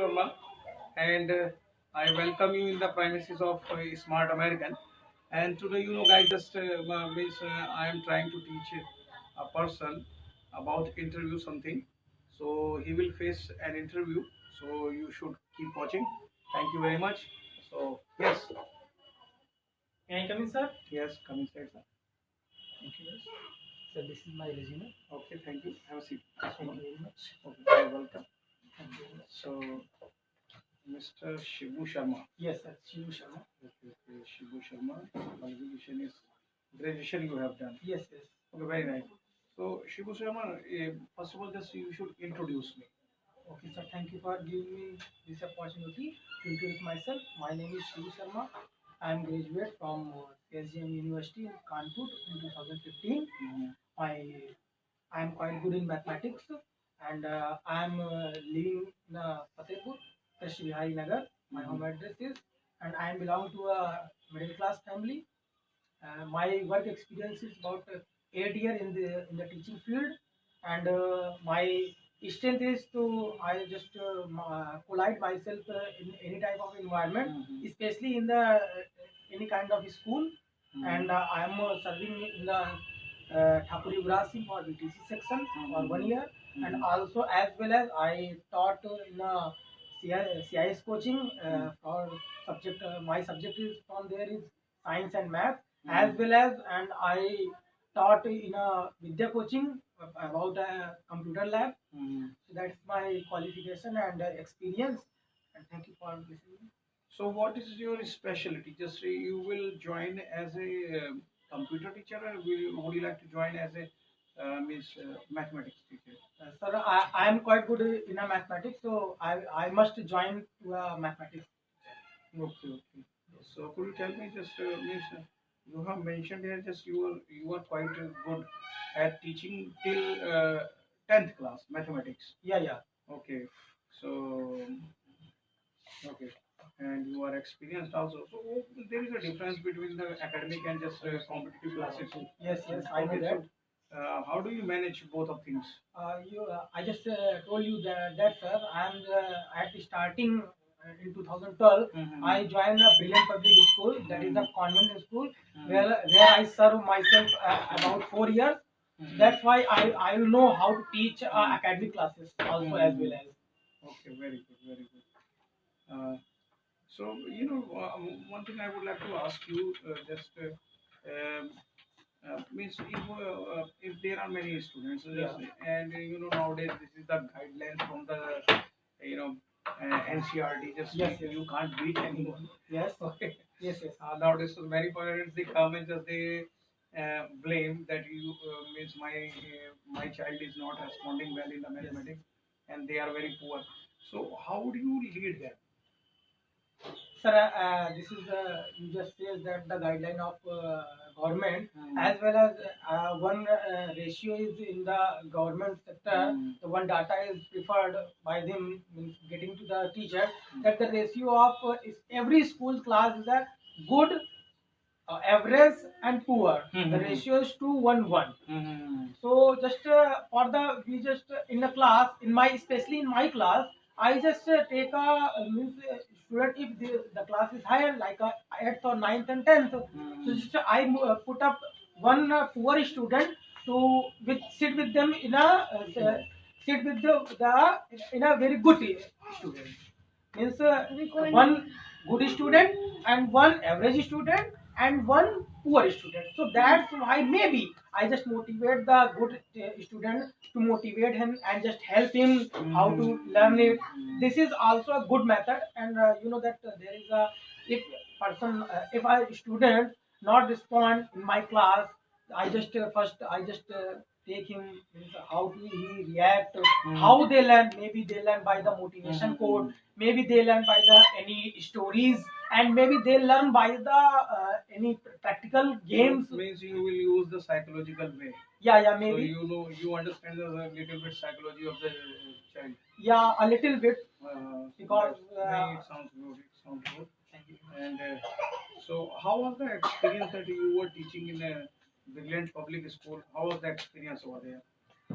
Verma, and I welcome you in the premises of Smart American. And today, guys, just I am trying to teach a person about interview something. So he will face an interview. So you should keep watching. Thank you very much. So yes, Can I come in, sir? yes, come inside, sir. Thank you, sir. So this is my resume. Okay, thank you. Have a seat. Thank you very much. Okay, you're welcome. Thank you very much. So, Mr. Shibu Sharma. Yes, sir. Shivu Sharma. Okay, okay. Shibu Sharma. Qualification is graduation you have done. Yes, yes. Okay, very nice. So, Shibu Sharma, first of all, just you should introduce me. Okay, sir. Thank you for giving me this opportunity to introduce myself. My name is Shivu Sharma. I am graduate from SGM University in Kanpur in 2015. I am quite good in mathematics, and I am living in Fatehpur, Fisrt Nagar. My home address is, and I am belong to a middle class family. My work experience is about 8 years in the teaching field, and my strength is to I just collide myself in any type of environment, especially in the any kind of school, and I am serving in the Thapuri Brasi for BTC section for 1 year, and also as well as I taught in a CIS coaching for subject. My subject is from there is science and math, as well as, and I taught in a Vidya coaching about a computer lab. So that's my qualification and experience. And thank you for listening. So, what is your specialty? Just you will join as a computer teacher, or would you like to join as a mathematics teacher? Sir, I am quite good in a mathematics, so I must join to a mathematics. Okay, okay. So, could you tell me just you have mentioned here just you are quite good at teaching till 10th class mathematics. Yeah, yeah. Okay. So, okay. And you are experienced also. So there is a difference between the academic and just competitive classes. Yes, yes, I know Okay, that. so how do you manage both of things? I just told you that sir, I am at the starting in 2012. I joined a brilliant public school, that is a convent school, where I serve myself about 4 years. That's why I know how to teach academic classes also as well as. Okay, very good, very good. So, one thing I would like to ask you just um, means if there are many students, and nowadays this is the guidelines from the you know NCRT. Just Yes, you can't beat anyone. Yes. Okay. Yes, yes. Nowadays, so many parents they come and just they blame that you means my child is not responding well in the mathematics, and they are very poor. So how do you lead them? Sir, this is you just says that the guideline of government, as well as one ratio is in the government sector. The one data is preferred by them, means getting to the teacher, that the ratio of is every school class is a good, average, and poor. The ratio is 2:1:1. So just for the we just in the class in my especially in my class I just take a means student if the class is higher like a 8th or 9th and 10th. So just I put up one poor student to with sit with them in a sit with the in a very good student, means one good student and one average student and one poor student. So that's why maybe I just motivate the good student to motivate him and just help him how to learn it. This is also a good method, and you know that there is a if person if a student not respond in my class, I just first I just take him means how do he react, how they learn. Maybe they learn by the motivation code, maybe they learn by the any stories, and maybe they learn by the any practical games. So means you will use the psychological way. Yeah, yeah, So maybe. you understand the little bit psychology of the child. Yeah, a little bit. Because it sounds good. It sounds good. And so, how was the experience that you were teaching in a brilliant public school? How was the experience over there?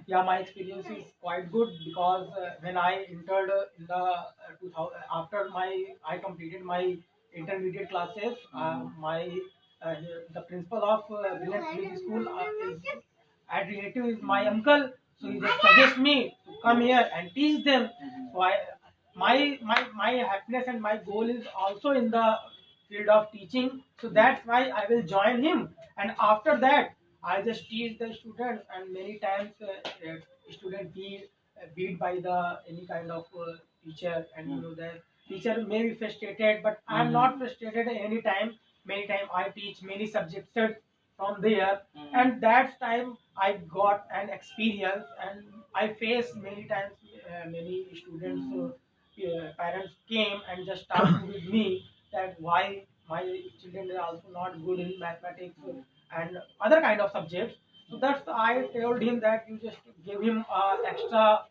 Yeah, my experience is quite good because when I entered in the 2000, after I completed my intermediate classes, my uh, the principal of Brilliant Public School is at relative is my uncle, so he just suggest me to come here and teach them. So my happiness and my goal is also in the field of teaching. So that's why I will join him. And after that, I just teach the students, and many times student beat by the any kind of teacher, and you know the teacher may be frustrated, but I am not frustrated any time. Many time I teach many subjects from there, and that time I got an experience, and I faced many times many students. Parents came and just talked with me that why my children are also not good in mathematics and other kind of subjects. So that's I told him that you just give him extra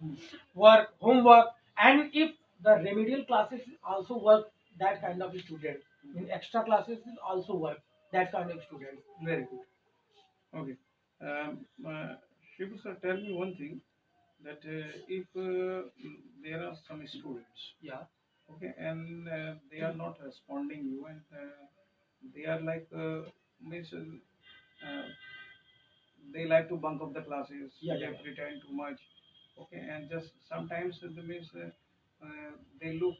work, homework, and if the remedial classes also work, that kind of student. In extra classes is also work, that kind of student. Very good. Okay. Um, uh, Shivu sir, tell me one thing that if there are some students, Yeah. okay, and they are not responding you, and they are like means they like to bunk up the classes, they pretend too much, okay, and just sometimes the means they look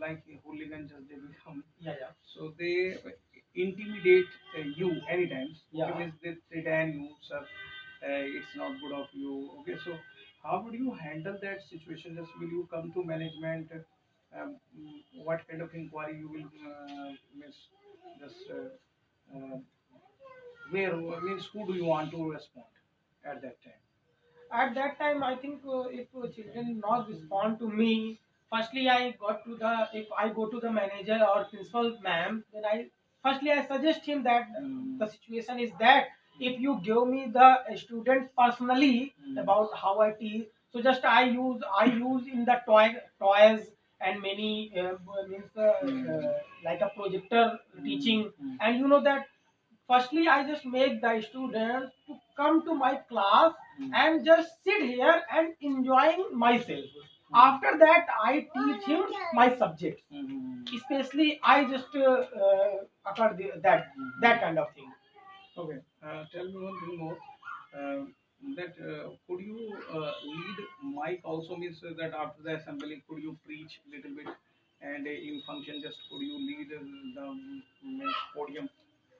like a hooligan, just they become. Yeah, yeah. So they intimidate you anytime. Yeah. Okay, means they threaten you, sir. It's not good of you. Okay, so how would you handle that situation? Just will you come to management? What kind of inquiry you will miss? Just where means who do you want to respond at that time? At that time, I think if children not respond to me, firstly I got to the if I go to the manager or principal ma'am, then I suggest him that the situation is that if you give me the students personally about how I teach, so just I use in the toys and many means like a projector teaching, and you know that firstly I just make the students to come to my class and just sit here and enjoying myself. After that I teach him my subjects, especially I just occur that kind of thing. Okay, tell me one thing more. That could you lead mic also means that after the assembly could you preach little bit and in function just could you lead the podium?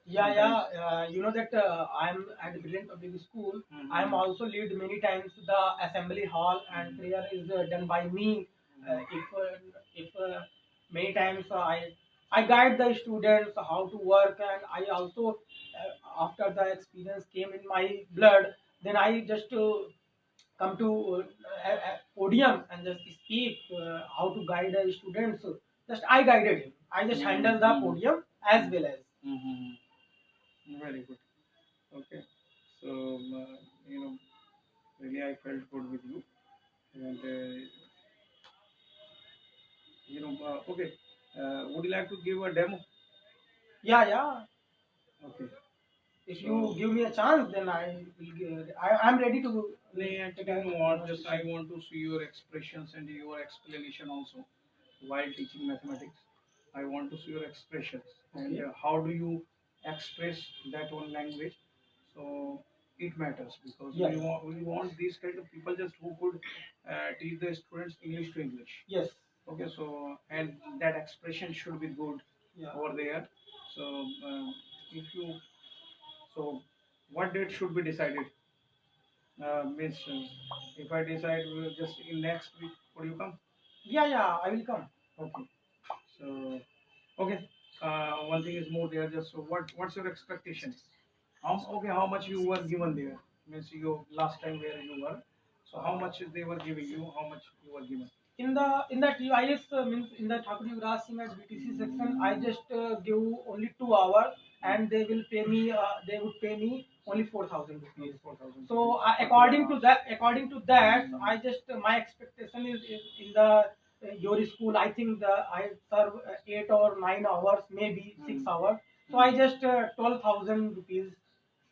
Yeah, yeah. You know that I'm at Brilliant Public School. I'm also lead many times to the assembly hall, and prayer is done by me. If many times I guide the students how to work, and I also after the experience came in my blood, then I just come to podium and just speak how to guide the students. So just I guided him. I just handle the podium as well as. Very good. Okay. So, you know, really I felt good with you. And, okay. Would you like to give a demo? Yeah, yeah. Okay. If So, you give me a chance, then I will. I'm ready to. actually, you know what? Just I want to see your expressions and your explanation also while teaching mathematics. I want to see your expressions and Okay. how do you express that one language. So it matters because Yeah. we want these kind of people just who could teach the students English to English. Yes. Okay, so and that expression should be good. Yeah. Over there. So if you so what date should be decided? Means if I decide just in next week, would you come? Yeah, yeah. I will come. Okay. So okay. One thing is more there. Just so what's your expectation? How much you were given there? Means you last time where you were. So how much they were giving you? How much you were given? In the TIS means in the Thakur Yuvraj Singh at BTC section, I just give only 2 hours, and they will pay me. They would pay me only 4,000 rupees. 4,000. So according to that, I just my expectation is in the your school. I think I serve 8 or 9 hours, maybe 6 hours. So I just 12,000 rupees.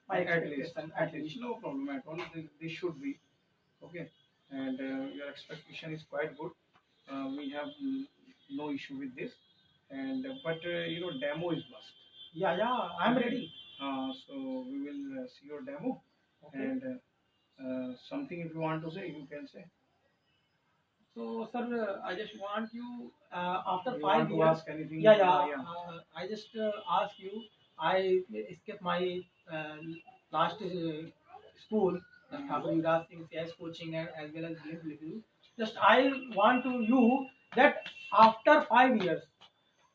My At least, expectation at least, no problem at all. This should be. Okay, and your expectation is quite good. We have no issue with this, and but demo is must. Yeah, yeah, I'm Okay. ready. So we will see your demo, Okay. and something if you want to say, you can say. So, sir, I just want you after You five want to years. ask anything? Yeah, yeah. Yeah. I just ask you. I skipped my last school, the Thakur Yuvraj Singh CS coaching and as well as BMW. Just I want to you that after 5 years,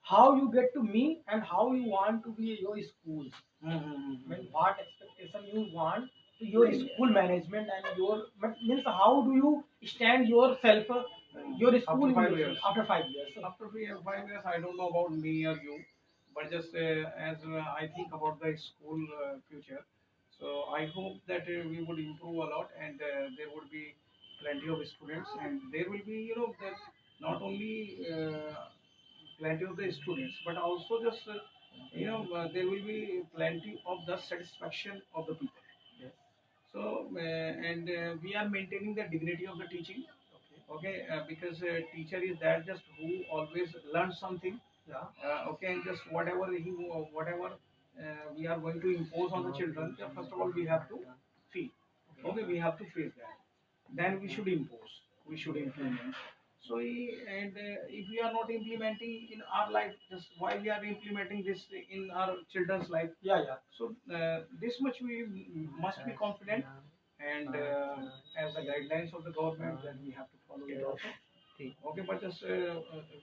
how you get to me and how you want to be your school. I mean, what expectation you want to your school management and your means how do you stand yourself your school After 5 years. after 5 years. After 5 years, I don't know about me or you, but just as I think about the school future, so I hope that we would improve a lot, and there would be plenty of students, and there will be that not only plenty of the students, but also just there will be plenty of the satisfaction of the people. Yes. So and we are maintaining the dignity of the teaching. Okay, because teacher is that just who always learns something. Yeah. Okay, and just whatever we are going to impose on the children, first of all we have to feel. Okay, we have to face that. Then we should impose. We should implement. So and if we are not implementing in our life, just why we are implementing this in our children's life? Yeah, yeah. So this much we must be confident, and as the guidelines of the government, then we have to follow it also. Okay, but just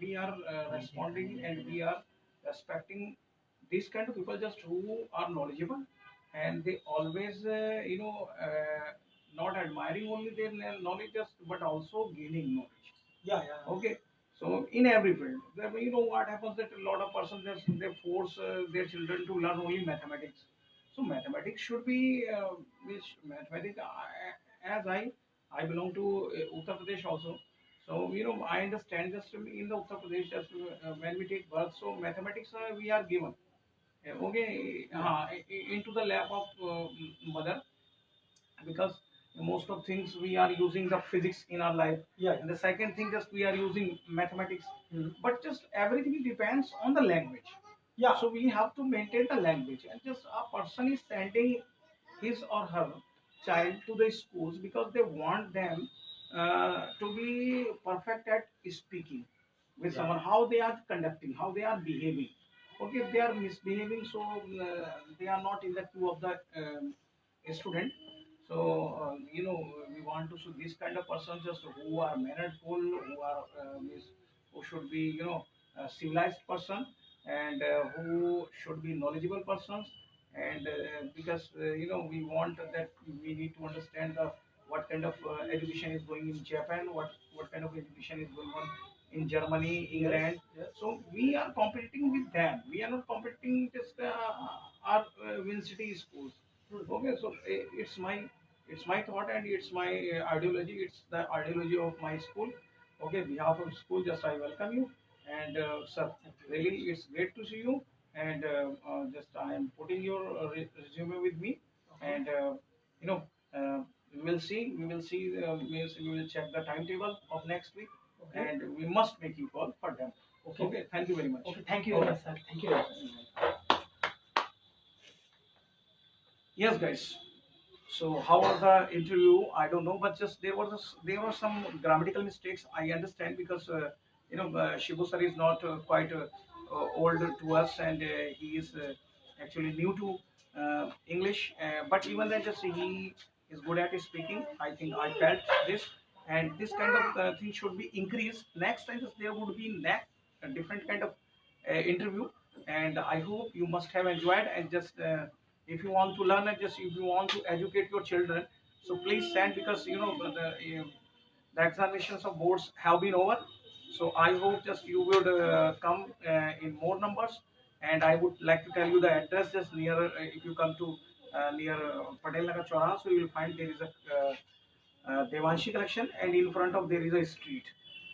we are responding and we are respecting these kind of people just who are knowledgeable, and they always not admiring only their knowledge just but also gaining knowledge. Yeah, yeah. Okay, so in every field, what happens that a lot of persons they force their children to learn only mathematics. So mathematics should be which mathematics as I belong to Uttar Pradesh also. So I understand just in the Uttar Pradesh just when we take birth, so mathematics we are given. Okay, into the lap of mother, because most of things we are using the physics in our life. Yeah. And the second thing just we are using mathematics. But just everything depends on the language. Yeah. So we have to maintain the language, and just a person is sending his or her child to the schools because they want them to be perfect at speaking with someone, how they are conducting, how they are behaving. Okay, if they are misbehaving, so they are not in the queue of the student. So we want to see this kind of persons just who are mannerful, who are who should be civilized person, and who should be knowledgeable persons, and because we want that we need to understand the what kind of education is going in Japan, what kind of education is going on in Germany, England. Yes. So we are competing with them. We are not competing just our Win City schools. Okay, so it's my thought and it's my ideology. It's the ideology of my school. Okay, behalf of school, just I welcome you, and sir, really it's great to see you. And just I am putting your resume with me, and you know we will check the timetable of next week, okay, and we must make you call for them. Okay, okay, thank you very much. Okay, thank you very much, sir. Thank you very much. Yes, guys. So how was the interview? I don't know, but just there were some grammatical mistakes. I understand because Shibu sir is not quite old to us, and he is actually new to English. But even then, just he is good at speaking. I think I felt this, and this kind of thing should be increased. Next time, just there would be next a different kind of interview, and I hope you must have enjoyed. And just if you want to learn and just if you want to educate your children, so please send, because the examinations of boards have been over. So I hope just you would come in more numbers, and I would like to tell you the address just near. If you come to near Patel Nagar Chowraha, so you will find there is a Devanshi collection and in front of their is a street.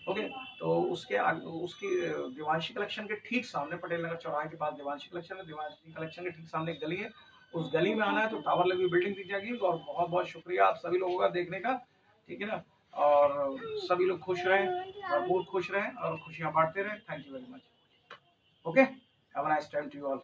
Okay, तो उसकी Devanshi collection के ठीक सामने पटेल नगर चौराहे के पास Devanshi collection है. Devanshi collection के ठीक सामने एक गली है, उस गली में आना है तो टावर लगी बिल्डिंग दिख जाएगी. और बहुत बहुत शुक्रिया आप सभी लोगों का देखने का. ठीक है ना। और सभी लोग खुश रहें और बहुत खुश रहें और खुशियां बांटते रहें। Thank you very much. Okay, have a nice time to you all.